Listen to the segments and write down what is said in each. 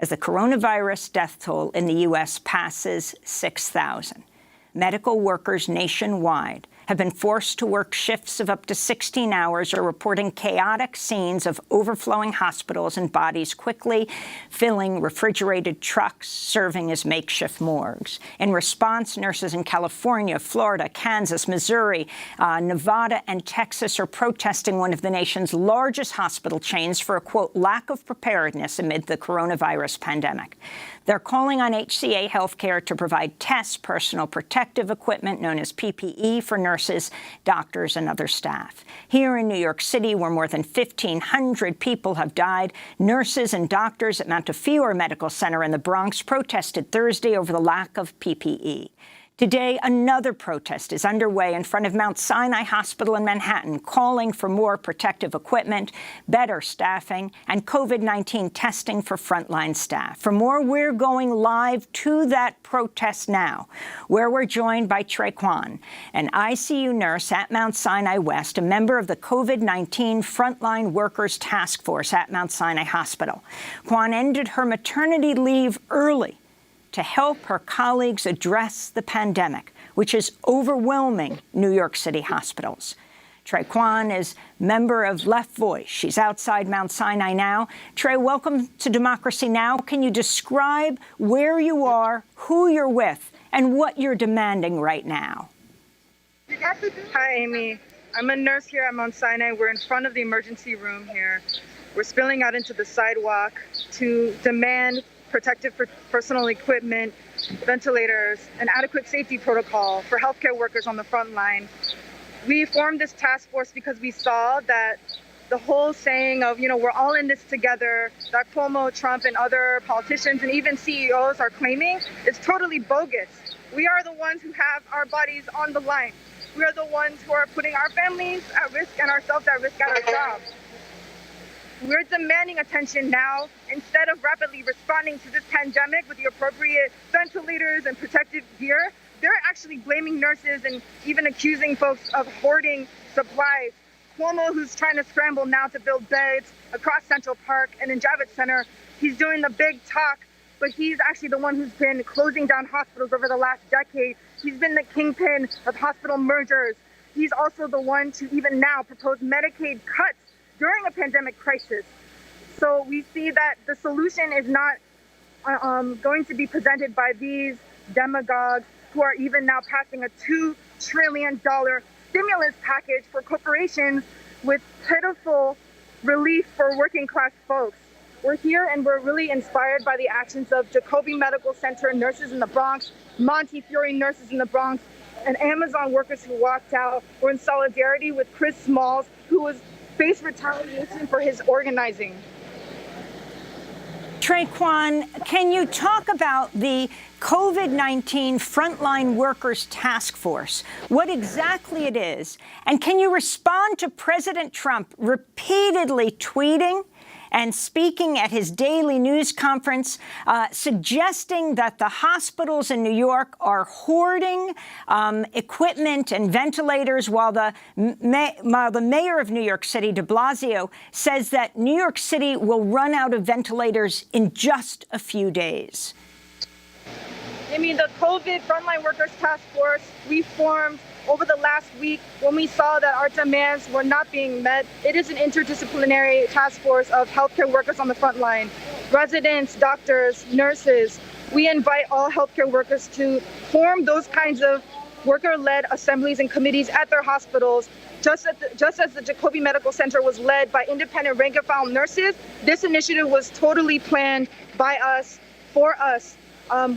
as the coronavirus death toll in the U.S. passes 6,000. Medical workers nationwide have been forced to work shifts of up to 16 hours, are reporting chaotic scenes of overflowing hospitals and bodies quickly filling refrigerated trucks, serving as makeshift morgues. In response, nurses in California, Florida, Kansas, Missouri, Nevada, and Texas are protesting one of the nation's largest hospital chains for a, quote, lack of preparedness amid the coronavirus pandemic. They're calling on HCA Healthcare to provide tests, personal protective equipment known as PPE for nurses, doctors, and other staff. Here in New York City, where more than 1,500 people have died, nurses and doctors at Montefiore Medical Center in the Bronx protested Thursday over the lack of PPE. Today, another protest is underway in front of Mount Sinai Hospital in Manhattan, calling for more protective equipment, better staffing, and COVID-19 testing for frontline staff. For more, we're going live to that protest now, where we're joined by Trey Kwan, an ICU nurse at Mount Sinai West, a member of the COVID-19 Frontline Workers Task Force at Mount Sinai Hospital. Kwan ended her maternity leave early to help her colleagues address the pandemic, which is overwhelming New York City hospitals. Trey Kwan is member of Left Voice. She's outside Mount Sinai now. Trey, welcome to Democracy Now! Can you describe where you are, who you're with, and what you're demanding right now? Hi, Amy. I'm a nurse here at Mount Sinai. We're in front of the emergency room here. We're spilling out into the sidewalk to demand protective personal equipment, ventilators, and adequate safety protocol for healthcare workers on the front line. We formed this task force because we saw that the whole saying of, we're all in this together, that Cuomo, Trump, and other politicians and even CEOs are claiming is totally bogus. We are the ones who have our bodies on the line. We are the ones who are putting our families at risk and ourselves at risk at our jobs. We're demanding attention now instead of rapidly responding to this pandemic with the appropriate ventilators and protective gear. They're actually blaming nurses and even accusing folks of hoarding supplies. Cuomo, who's trying to scramble now to build beds across Central Park and in Javits Center, he's doing the big talk, but he's actually the one who's been closing down hospitals over the last decade. He's been the kingpin of hospital mergers. He's also the one to even now propose Medicaid cuts during a pandemic crisis. So we see that the solution is not going to be presented by these demagogues who are even now passing a $2 trillion stimulus package for corporations with pitiful relief for working class folks. We're here and we're really inspired by the actions of Jacobi Medical Center nurses in the Bronx, Montefiore nurses in the Bronx, and Amazon workers who walked out. We're in solidarity with Chris Smalls, who was faced retaliation for his organizing. Trey Kwan, can you talk about the COVID-19 Frontline Workers Task Force, what exactly it is, and can you respond to President Trump repeatedly tweeting and speaking at his daily news conference, suggesting that the hospitals in New York are hoarding equipment and ventilators, while the mayor of New York City, de Blasio, says that New York City will run out of ventilators in just a few days? I mean, the COVID Frontline Workers Task Force we formed over the last week when we saw that our demands were not being met. It is an interdisciplinary task force of healthcare workers on the front line, residents, doctors, nurses. We invite all healthcare workers to form those kinds of worker-led assemblies and committees at their hospitals. Just as the Jacobi Medical Center was led by independent rank-and-file nurses, this initiative was totally planned by us, for us.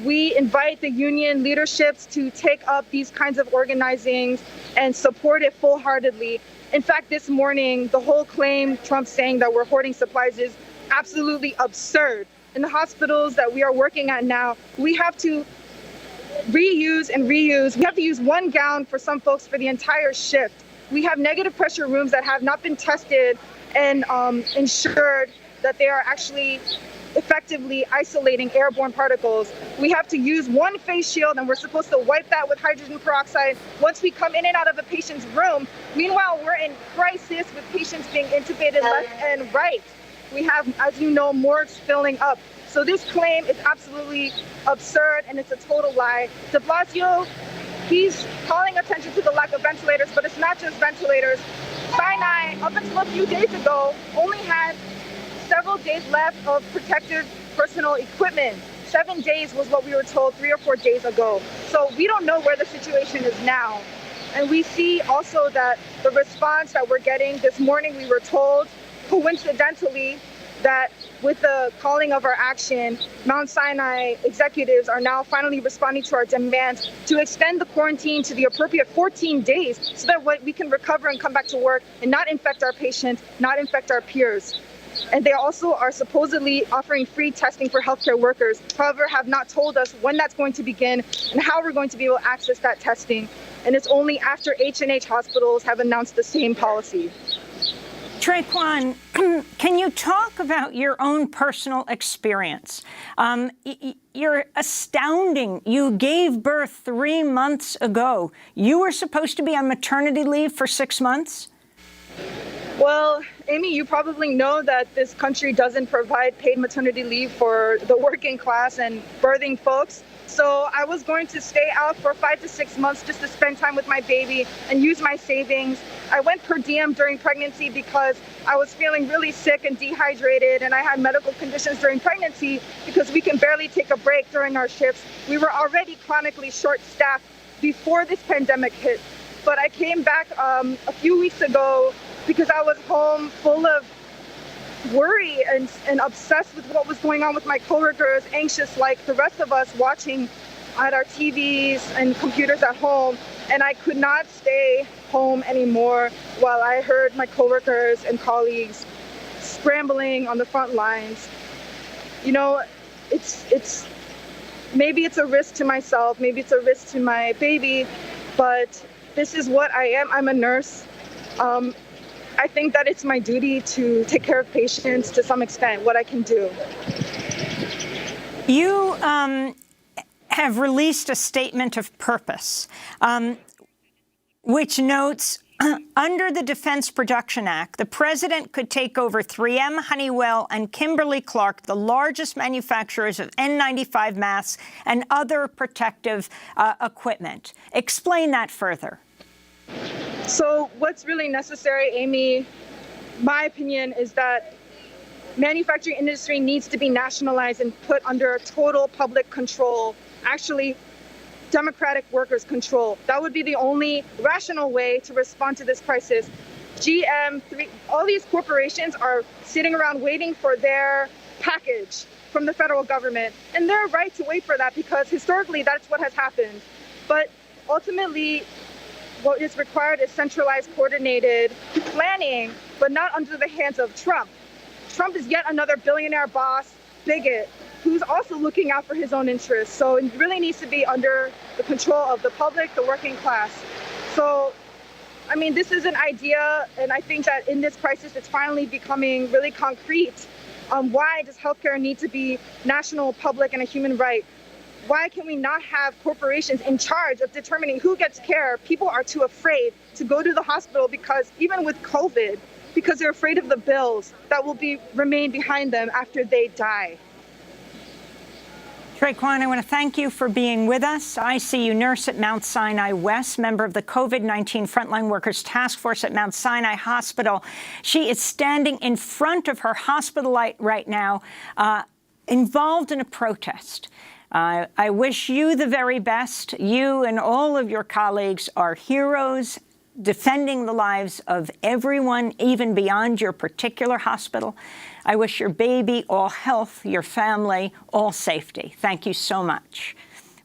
We invite the union leaderships to take up these kinds of organizing and support it full-heartedly. In fact, this morning, the whole claim Trump's saying that we're hoarding supplies is absolutely absurd. In the hospitals that we are working at now, we have to reuse and reuse. We have to use one gown for some folks for the entire shift. We have negative pressure rooms that have not been tested and ensured that they are actually effectively isolating airborne particles. We have to use one face shield, and we're supposed to wipe that with hydrogen peroxide once we come in and out of a patient's room. Meanwhile, we're in crisis with patients being intubated left and right. We have, as you know, morgues filling up. So this claim is absolutely absurd, and it's a total lie. De Blasio, he's calling attention to the lack of ventilators, but it's not just ventilators. Sinai, up until a few days ago, only had several days left of protective personal equipment. 7 days was what we were told 3 or 4 days ago. So we don't know where the situation is now. And we see also that the response that we're getting this morning, we were told, coincidentally, that with the calling of our action, Mount Sinai executives are now finally responding to our demands to extend the quarantine to the appropriate 14 days so that we can recover and come back to work and not infect our patients, not infect our peers. And they also are supposedly offering free testing for healthcare workers, however, have not told us when that's going to begin and how we're going to be able to access that testing. And it's only after H&H hospitals have announced the same policy. Traquan, can you talk about your own personal experience? You're astounding. You gave birth 3 months ago. You were supposed to be on maternity leave for 6 months? Well, Amy, you probably know that this country doesn't provide paid maternity leave for the working class and birthing folks. So I was going to stay out for 5 to 6 months just to spend time with my baby and use my savings. I went per diem during pregnancy because I was feeling really sick and dehydrated, and I had medical conditions during pregnancy because we can barely take a break during our shifts. We were already chronically short-staffed before this pandemic hit. But I came back a few weeks ago because I was home full of worry and obsessed with what was going on with my coworkers, anxious like the rest of us watching at our TVs and computers at home. And I could not stay home anymore while I heard my coworkers and colleagues scrambling on the front lines. You know, it's maybe it's a risk to myself, maybe it's a risk to my baby, but this is what I am. I'm a nurse. I think that it's my duty to take care of patients to some extent, what I can do. You have released a statement of purpose, which notes, under the Defense Production Act, the president could take over 3M, Honeywell, and Kimberly-Clark, the largest manufacturers of N95 masks and other protective equipment. Explain that further. So what's really necessary, Amy, my opinion is that manufacturing industry needs to be nationalized and put under total public control, actually democratic workers' control. That would be the only rational way to respond to this crisis. GM, all these corporations are sitting around waiting for their package from the federal government, and they're right to wait for that because historically that's what has happened. But ultimately, what is required is centralized, coordinated planning, but not under the hands of Trump. Trump is yet another billionaire boss, bigot, who's also looking out for his own interests. So it really needs to be under the control of the public, the working class. So, I mean, this is an idea, and I think that in this crisis, it's finally becoming really concrete. Why does healthcare need to be national, public, and a human right? Why can we not have corporations in charge of determining who gets care? People are too afraid to go to the hospital because even with COVID, because they're afraid of the bills that will remain behind them after they die. Traquan, I want to thank you for being with us. ICU nurse at Mount Sinai West, member of the COVID-19 Frontline Workers Task Force at Mount Sinai Hospital. She is standing in front of her hospital right now, involved in a protest. I wish you the very best. You and all of your colleagues are heroes, defending the lives of everyone, even beyond your particular hospital. I wish your baby all health, your family all safety. Thank you so much.